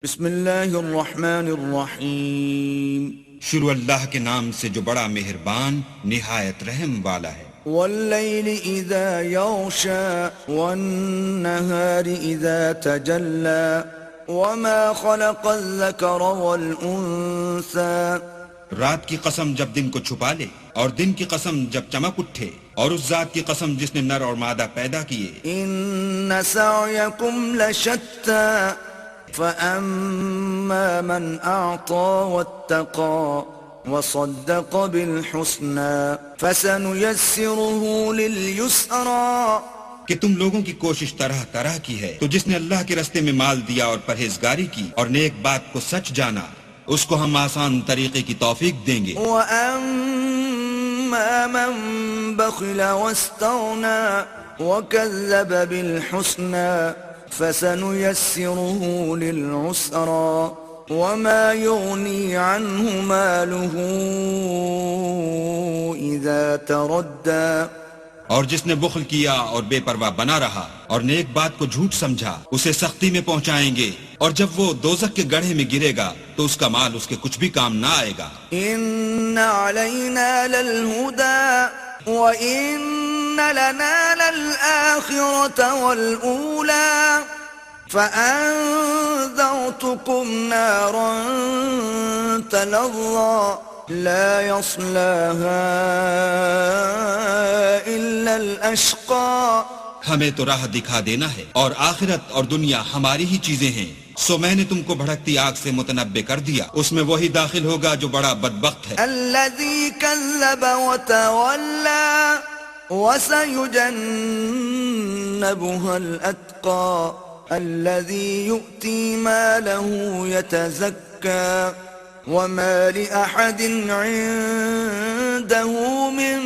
بسم اللہ الرحمن الرحیم شروع اللہ کے نام سے جو بڑا مہربان نہایت رحم والا ہے۔ واللیل اذا یغشا والنہار اذا تجلا وما خلق الذکر والانثى۔ رات کی قسم جب دن کو چھپا لے اور دن کی قسم جب چمک اٹھے اور اس ذات کی قسم جس نے نر اور مادہ پیدا کیے۔ ان سعیکم لشتی فأما من أعطى واتقى وصدق بالحسنى فسنيسره لليسرى۔ کہ تم لوگوں کی کوشش طرح طرح کی ہے، تو جس نے اللہ کے رستے میں مال دیا اور پرہیزگاری کی اور نیک بات کو سچ جانا، اس کو ہم آسان طریقے کی توفیق دیں گے۔ وأما من بخل واستغنى وكذب بالحسنى فسنيسره للعسرى وما يغني عنه ماله إذا تردى۔ اور جس نے بخل کیا اور بے پرواہ بنا رہا اور نیک بات کو جھوٹ سمجھا، اسے سختی میں پہنچائیں گے، اور جب وہ دوزخ کے گڑھے میں گرے گا تو اس کا مال اس کے کچھ بھی کام نہ آئے گا۔ إن علينا للهدى وإن لنا للآخرة والأولى فأنذرتكم نارا تلظى لا يصلاها إلا الأشقى۔ ہمیں تو راہ دکھا دینا ہے، اور آخرت اور دنیا ہماری ہی چیزیں ہیں، سو میں نے تم کو بھڑکتی آگ سے متنبع کر دیا، اس میں وہی داخل ہوگا جو بڑا بدبخت ہے۔ الذي كذب وتولى وسيجنبها الأتقى الذي يؤتي ماله يتزكى وما لأحد عنده من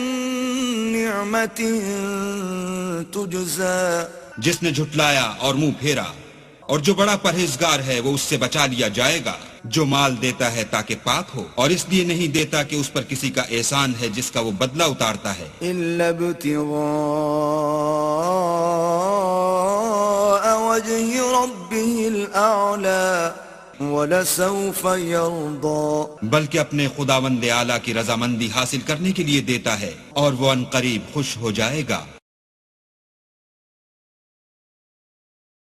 نعمة تجزى۔ جس نے جھٹلایا اور منہ پھیرا، اور جو بڑا پرہیزگار ہے وہ اس سے بچا لیا جائے گا۔ جو مال دیتا ہے تاکہ پاک ہو، اور اس لیے نہیں دیتا کہ اس پر کسی کا احسان ہے جس کا وہ بدلہ اتارتا ہے۔ إلا ابتغاء وجه ربه الأعلى وَلَسَوْفَ يَرْضَى۔ بلکہ اپنے خداوند اعلیٰ کی رضامندی حاصل کرنے کے لیے دیتا ہے، اور وہ ان قریب خوش ہو جائے گا۔